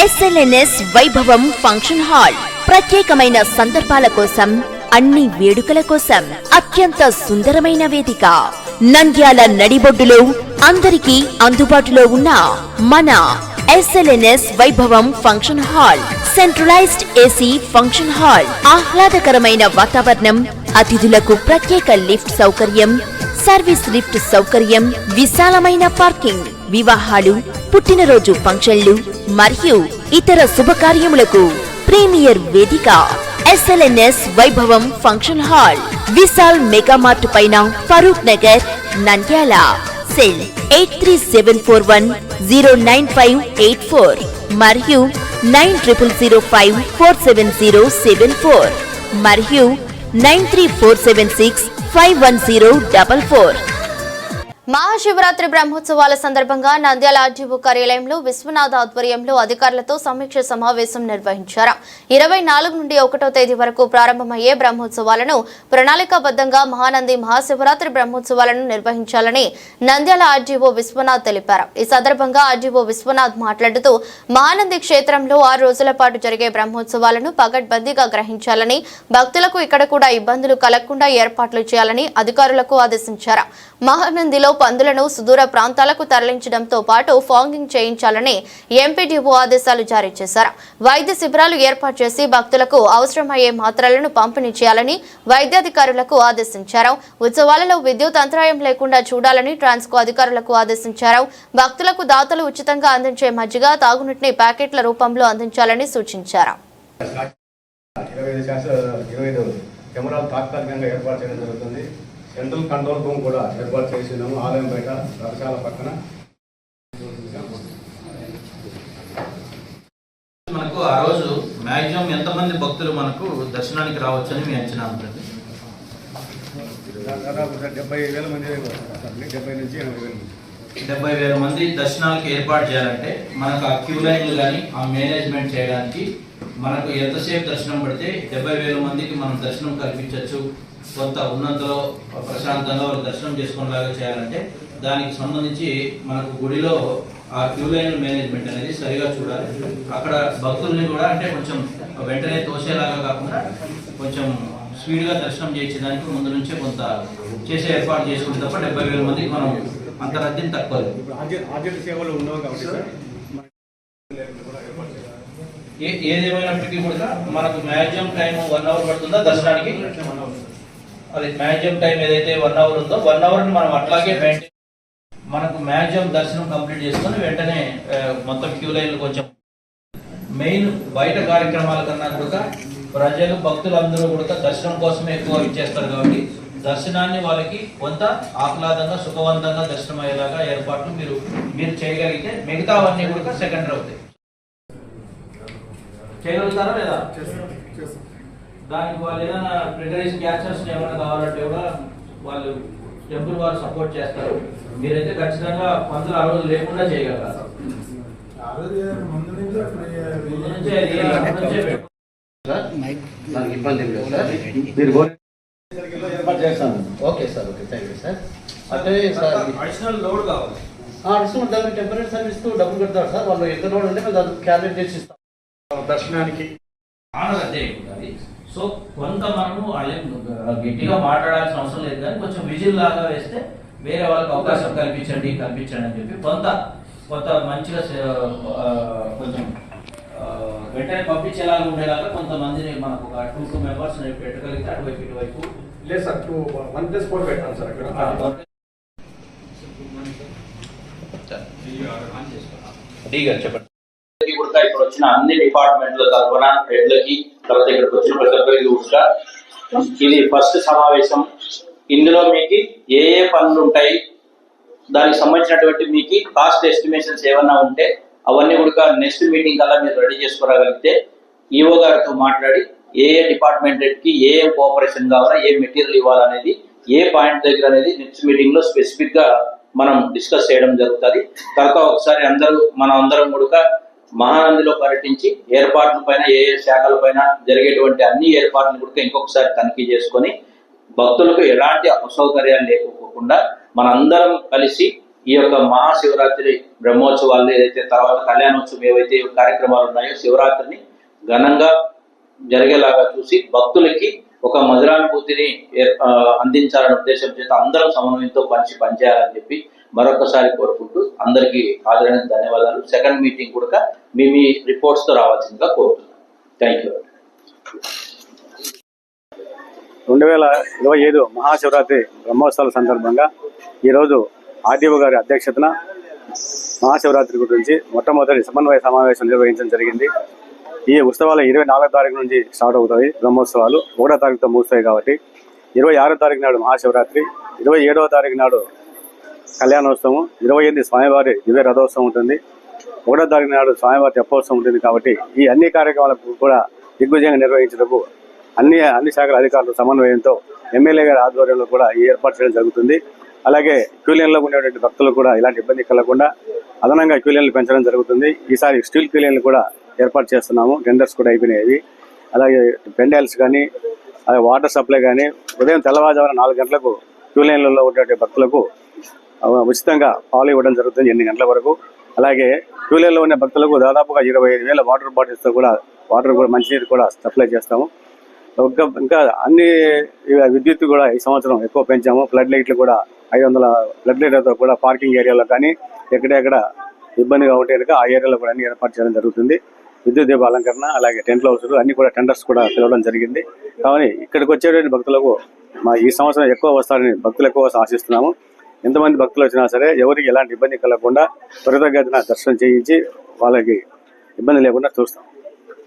SLNS వైభవం function hall ప్రత్యేకమైన సందర్భాల కోసం, అన్ని వేడుకల కోసం అత్యంత సుందరమైన వేదిక. నంద్యాల నడిబొడ్డులో అందరికీ అందుబాటులో ఉన్న మన SLNS వైభవం function hall centralized AC function hall. ఆహ్లాదకరమైన వాతావరణం, అతిథులకు ప్రత్యేక లిఫ్ట్ సౌకర్యం, సర్వీస్ లిఫ్ట్ సౌకర్యం, విశాలమైన పార్కింగ్, వివాహాలు, పుట్టినరోజు ఫంక్షన్లు మరియు ఇతర శుభకార్యములకు ప్రీమియర్ వేదిక. SLNS వైభవం function hall, Vishal mega mart పైన, ఫరూక్ నగర్, నంద్యాల. సెల్ 8304109584 మరియు 90054707 మరియు 9347651044. మహాశివరాత్రి బ్రహ్మోత్సవాల సందర్భంగా నంద్యాల ఆర్డీఓ కార్యాలయంలో విశ్వనాథ్ ఆధ్వర్యంలో అధికారులతో సమీక్ష సమావేశం నిర్వహించారు. 24 నుండి 1వ తేదీ వరకు ప్రారంభమయ్యే బ్రహ్మోత్సవాలను ప్రణాళికాబద్ధంగా మహానంది మహాశివరాత్రి బ్రహ్మోత్సవాలను నిర్వహించాలని నంద్యాల ఆర్డీఓ విశ్వనాథ్ తెలిపారు. ఈ సందర్భంగా ఆర్డీఓ విశ్వనాథ్ మాట్లాడుతూ మహానంది క్షేత్రంలో 6 రోజుల పాటు జరిగే బ్రహ్మోత్సవాలను పగడ్బందీగా గ్రహించాలని, భక్తులకు ఇక్కడ కూడా ఇబ్బందులు కలగకుండా ఏర్పాట్లు చేయాలని అధికారులకు ఆదేశించారు. మహానందిలో పందులను సుదూర ప్రాంతాలకు తరలించడంతో పాటు ఫాంగింగ్ చేయించాలని ఎంపీడీఓ ఆదేశాలు జారీ చేశారు. వైద్య శిబిరాలు ఏర్పాటు చేసి భక్తులకు అవసరమయ్యే మాత్రలను పంపిణీ చేయాలని వైద్యాధికారులకు ఆదేశించారు. ఉత్సవాలలో విద్యుత్ అంతరాయం లేకుండా చూడాలని ట్రాన్స్కో అధికారులకు ఆదేశించారు. భక్తులకు దాతలు ఉచితంగా అందించే మజ్జిగ, తాగునీటిని ప్యాకెట్ల రూపంలో అందించాలని సూచించారు. సెంట్రల్ కంట్రోల్ రూమ్ కూడా ఏర్పాటు చేసినాము. ఆలయం బయట రథశాల పక్కన మనకు ఆ రోజు మ్యాక్సిమం ఎంతమంది భక్తులు మనకు దర్శనానికి రావచ్చు అని మీ అంచనా ఉంటుంది? దాదాపు 70,000 మంది, 70 నుంచి 80,000 మంది. 70,000 మంది దర్శనాలకు ఏర్పాటు చేయాలంటే మనకు ఆ క్యూ లైన్లు కానీ ఆ మేనేజ్మెంట్ చేయడానికి మనకు ఎంతసేపు దర్శనం పడితే 70,000 మందికి మనం దర్శనం కల్పించవచ్చు, కొంత ఉన్నంతలో ప్రశాంతంగా వాళ్ళు దర్శనం చేసుకునేలాగా చేయాలంటే దానికి సంబంధించి మనకు గుడిలో ఆ క్యూ లైన్ మేనేజ్మెంట్ అనేది సరిగా చూడాలి. అక్కడ భక్తుల్ని కూడా అంటే కొంచెం వెంటనే తోసేలాగా కాకుండా కొంచెం స్పీడ్గా దర్శనం చేయించడానికి ముందు నుంచే కొంత చేసే ఏర్పాటు చేసుకుంటే తప్ప 70,000 మందికి మనం అంత రద్దీని తక్కువ. సేవలు ఉండవు కాబట్టి ఏదేమైనప్పటికీ కూడా మనకు మ్యాక్సిమం టైం 1 అవర్ పడుతుందా దర్శనానికి? అది మ్యాక్సిమం టైం ఏదైతే 1 అవర్ ఉందో 1 అవర్ని మనం అట్లాగే మెయింటైన్, మనకు మ్యాక్సిమం దర్శనం కంప్లీట్ చేసుకొని వెంటనే మొత్తం క్యూ లైన్లు కొంచెం మెయిన్ బయట కార్యక్రమాల కన్నా కూడా ప్రజలు భక్తులందరూ కూడా దర్శనం కోసమే ఎక్కువ ఇచ్చేస్తారు కాబట్టి దర్శనాన్ని వాళ్ళకి కొంత ఆహ్లాదంగా సుఖవంతంగా దర్శనం అయ్యేలాగా ఏర్పాట్లు మీరు చేయగలిగితే మిగతావన్నీ కూడా సెకండరీ అవుతాయి. చేయగలుగుతారా లేదా? దానికి వాళ్ళు ఏదైనా ప్రిపరేషన్ క్యాచర్స్ ఏమైనా కావాలంటే కూడా వాళ్ళు టెంపుల్ వారు సపోర్ట్ చేస్తారు. మీరైతే ఖచ్చితంగా పందులు ఆ రోజు లేకుండా చేయగలరు. Okay sir, okay, thank you sir. అంటే అడిషనల్ లోడ్ కావాలి, అడిషనల్ దానికి టెంపరీ సర్వీస్ డబ్బులు కడతారు సార్. వాళ్ళు ఎంత లోడ్ ఉంటే మేము దానికి క్యాలిక్యులేట్ చేసి ఇస్తాం దర్శనానికి. అదే ఉండాలి. సో కొంత మనము గట్టిగా మాట్లాడాల్సిన అవసరం లేదు, కానీ కొంచెం విజిల్ లాగా వేస్తే వేరే వాళ్ళకి అవకాశం కల్పించండి అని చెప్పి కొంత మంచిగా కొంచెం వెంటనే పంపించేలాగా ఉండేలాగా కొంతమందిని మనకు ఒక 2 మెంబర్స్ పెట్టగలిగితే అటువైపు ఇటువైపు. లేదు సార్, 1+4 పెట్టాను సార్ అక్కడ. చెప్పండి. ఇక్కడ వచ్చిన అన్ని డిపార్ట్మెంట్ల తరఫున హెడ్లకి, తర్వాత ఇక్కడికి వచ్చిన ప్రతి ఒక్కరికి కూడా ఇది ఫస్ట్ సమావేశం. ఇందులో మీకు ఏ పనులు ఉంటాయి, దానికి సంబంధించినటువంటి మీకు కాస్ట్ ఎస్టిమేషన్స్ ఏమన్నా ఉంటే అవన్నీ కూడా నెక్స్ట్ మీటింగ్ కల్లా మీరు రెడీ చేసుకోగలిగితే ఈఓ గారితో మాట్లాడి ఏ డిపార్ట్మెంట్ కి ఏ కోఆపరేషన్ కావాలా, ఏ మెటీరియల్ ఇవ్వాలనేది ఏ పాయింట్ దగ్గర అనేది నెక్స్ట్ మీటింగ్ లో స్పెసిఫిక్ గా మనం డిస్కస్ చేయడం జరుగుతుంది. తర్వాత ఒకసారి మనం అందరం కూడా మహానందిలో పర్యటించి ఏర్పాట్ల పైన ఏ శాఖల పైన జరిగేటువంటి అన్ని ఏర్పాట్లను కూడా ఇంకొకసారి తనిఖీ చేసుకొని భక్తులకు ఎలాంటి అసౌకర్యాలు లేకపోకుండా మనందరం కలిసి ఈ యొక్క మహాశివరాత్రి బ్రహ్మోత్సవాలు ఏదైతే తర్వాత కళ్యాణోత్సవం ఏవైతే కార్యక్రమాలు ఉన్నాయో శివరాత్రిని ఘనంగా జరిగేలాగా చూసి భక్తులకి ఒక మధురానుభూతిని అందించాలనే ఉద్దేశం చేత అందరం సమన్వయంతో పనిచేయాలని చెప్పి మరొకసారి కోరుకుంటూ అందరికీ హాజరైన ధన్యవాదాలు. సెకండ్ మీటింగ్ కూడా మీ రిపోర్ట్స్తో రావాల్సిందిగా కోరుతున్నాను. Thank you. 2025 మహాశివరాత్రి బ్రహ్మోత్సవాల సందర్భంగా ఈరోజు ఆర్డీఓ గారి అధ్యక్షతన మహాశివరాత్రి గురించి మొట్టమొదటి సమన్వయ సమావేశం నిర్వహించడం జరిగింది. ఈ ఉత్సవాలు 24వ తారీఖు నుంచి స్టార్ట్ అవుతాయి. బ్రహ్మోత్సవాలు 1వ తారీఖుతో ముగుస్తాయి కాబట్టి 26వ తారీఖు నాడు మహాశివరాత్రి, 27వ తారీఖు నాడు కళ్యాణోత్సవం, 28 స్వామివారి దివ్య రథోత్సవం ఉంటుంది, 1వ తారీఖు నాడు స్వామివారి తెప్పోత్సవం ఉంటుంది. కాబట్టి ఈ అన్ని కార్యక్రమాలకు కూడా దిగ్విజయంగా నిర్వహించడానికి అన్ని శాఖల అధికారులు సమన్వయంతో ఎమ్మెల్యే గారి ఆధ్వర్యంలో కూడా ఈ ఏర్పాటు చేయడం జరుగుతుంది. అలాగే క్యూలైన్లో ఉండేటువంటి భక్తులు కూడా ఇలాంటి ఇబ్బంది కలగకుండా అదనంగా క్యూలైన్లు పెంచడం జరుగుతుంది. ఈసారి స్టీల్ క్యూలైన్లు కూడా ఏర్పాటు చేస్తున్నాము. టెండర్స్ కూడా అయిపోయినాయి. అలాగే పెండాల్స్ కానీ అలాగే వాటర్ సప్లై కానీ ఉదయం తెల్లవారుజామున 4 గంటలకు క్యూలైన్లలో ఉన్నటువంటి భక్తులకు ఉచితంగా పాలు ఇవ్వడం జరుగుతుంది 8 గంటల వరకు. అలాగే క్యూలైన్లో ఉన్న భక్తులకు దాదాపుగా 25,000 వాటర్ బాటిల్స్తో కూడా మంచినీరు కూడా సప్లై చేస్తాము. ఇంకా అన్ని విద్యుత్ కూడా ఈ సంవత్సరం ఎక్కువ పెంచాము. ఫ్లడ్ లైట్లు కూడా 500 ఫ్లడ్ లైట్లతో కూడా పార్కింగ్ ఏరియాలో కానీ ఎక్కడెక్కడ ఇబ్బందిగా ఉంటే కనుక ఆ ఏరియాలో కూడా అన్ని ఏర్పాటు చేయడం జరుగుతుంది. విద్యుత్ దీప అలంకరణ అలాగే టెంట్ హౌస్లు అన్ని కూడా టెండర్స్ కూడా పిలవడం జరిగింది. కానీ ఇక్కడికి వచ్చేటువంటి భక్తులకు ఈ సంవత్సరం ఎక్కువ వస్తారని భక్తులు ఎక్కువ ఆశిస్తున్నాము. ఎంతమంది భక్తులు వచ్చినా సరే ఎవరికి ఎలాంటి ఇబ్బంది కలగకుండా త్వరితగతిన దర్శనం చేయించి వాళ్ళకి ఇబ్బంది లేకుండా చూస్తాం.